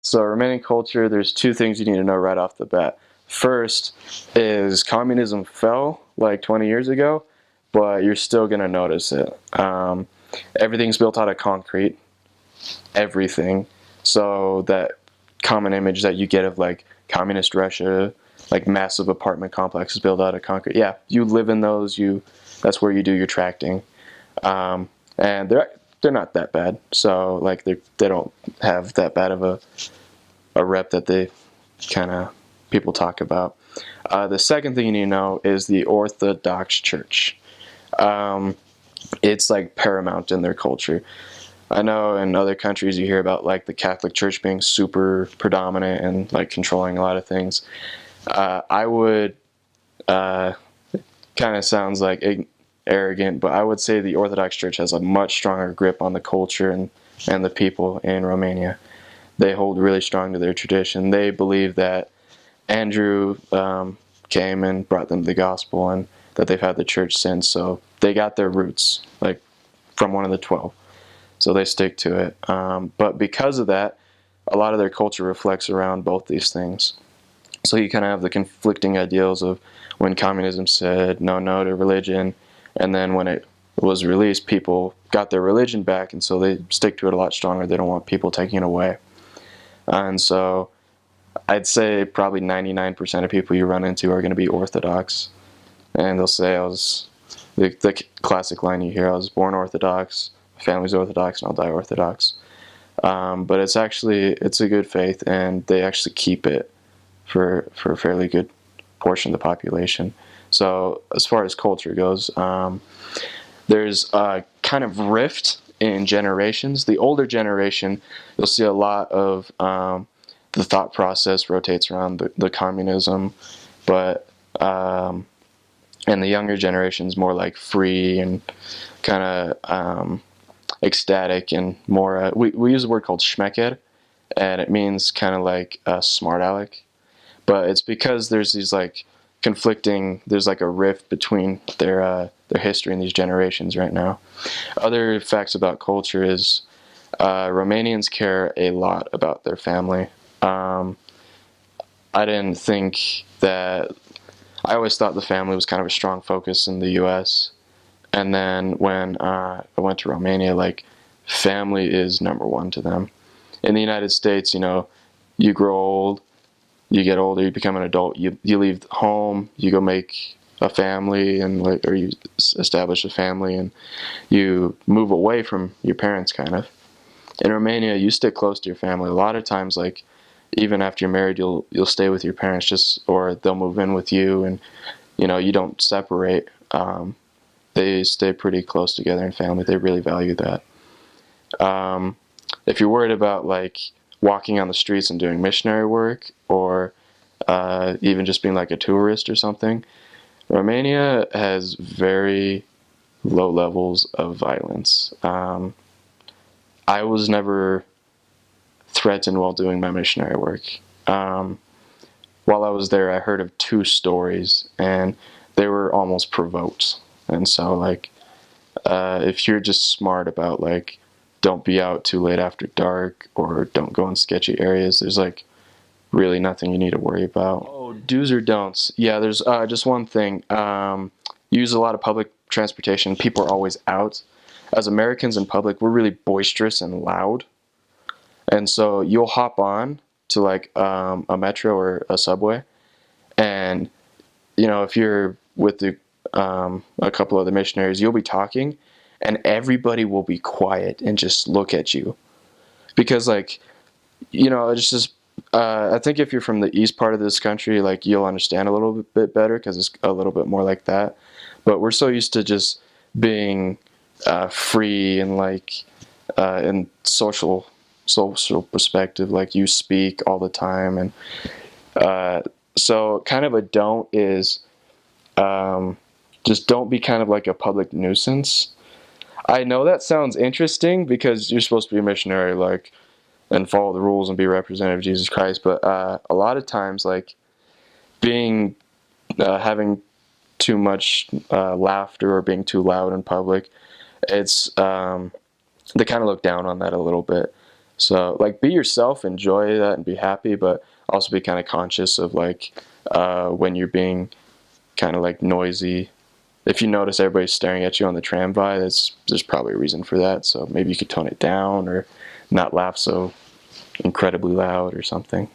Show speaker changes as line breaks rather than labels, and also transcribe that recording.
So Romanian culture, there's two things you need to know right off the bat. First is communism fell like 20 years ago, but you're still going to notice it. Everything's built out of concrete, everything. So that common image that you get of like communist Russia, like massive apartment complexes built out of concrete. Yeah, you live in those. That's where you do your tracting, and they're not that bad. So like they don't have that bad of a rep that they kind of people talk about. The second thing you need to know is the Orthodox Church. It's like paramount in their culture. I know in other countries you hear about like the Catholic Church being super predominant and like controlling a lot of things. I would kind of sounds like arrogant, but I would say the Orthodox Church has a much stronger grip on the culture and the people in Romania. They hold really strong to their tradition. They believe that Andrew came and brought them the gospel, and that they've had the church since. So they got their roots, like from one of the 12. So they stick to it. But because of that, a lot of their culture reflects around both these things. So you kind of have the conflicting ideals of when communism said no to religion, and then when it was released, people got their religion back, and so they stick to it a lot stronger. They don't want people taking it away. And so I'd say probably 99% of people you run into are going to be Orthodox. And they'll say, the classic line you hear, I was born Orthodox, my family's Orthodox, and I'll die Orthodox. But it's a good faith, and they actually keep it for a fairly good portion of the population. So as far as culture goes, there's a kind of rift in generations. The older generation, you'll see a lot of the thought process rotates around the communism, but and the younger generation is more like free and kind of ecstatic and more. We use a word called schmecker, and it means kind of like a smart aleck, but it's because there's these like conflicting. There's like a rift between their history and these generations right now. Other facts about culture is Romanians care a lot about their family. I didn't think that. I always thought the family was kind of a strong focus in the U.S. And then when I went to Romania, like family is number one to them. In the United States, you grow old, you get older, you become an adult, you leave home, you go make a family, and or you establish a family, and you move away from your parents, kind of. In Romania, you stick close to your family. A lot of times, like even after you're married, you'll stay with your parents, or they'll move in with you, and you don't separate. They stay pretty close together in family. They really value that. If you're worried about like walking on the streets and doing missionary work, or even just being like a tourist or something, Romania has very low levels of violence. I was never threatened while doing my missionary work. While I was there, I heard of 2 stories, and they were almost provoked. And so, like, if you're just smart about, like, don't be out too late after dark, or don't go in sketchy areas, there's, like, really nothing you need to worry about. Oh, do's or don'ts. Yeah, there's just one thing. Use a lot of public transportation. People are always out. As Americans in public, we're really boisterous and loud. And so you'll hop on to like a metro or a subway, and if you're with a couple of the missionaries, you'll be talking, and everybody will be quiet and just look at you, because like it's just I think if you're from the east part of this country, like you'll understand a little bit better because it's a little bit more like that. But we're so used to just being free and like in social perspective, like you speak all the time, and so kind of a don't is just don't be kind of like a public nuisance. I know that sounds interesting because you're supposed to be a missionary, like, and follow the rules and be a representative of Jesus Christ, but a lot of times, like, being having too much laughter or being too loud in public, it's they kind of look down on that a little bit. So, like, be yourself, enjoy that, and be happy, but also be kind of conscious of, like, when you're being kind of, like, noisy. If you notice everybody's staring at you on the tramway, there's probably a reason for that. So maybe you could tone it down or not laugh so incredibly loud or something.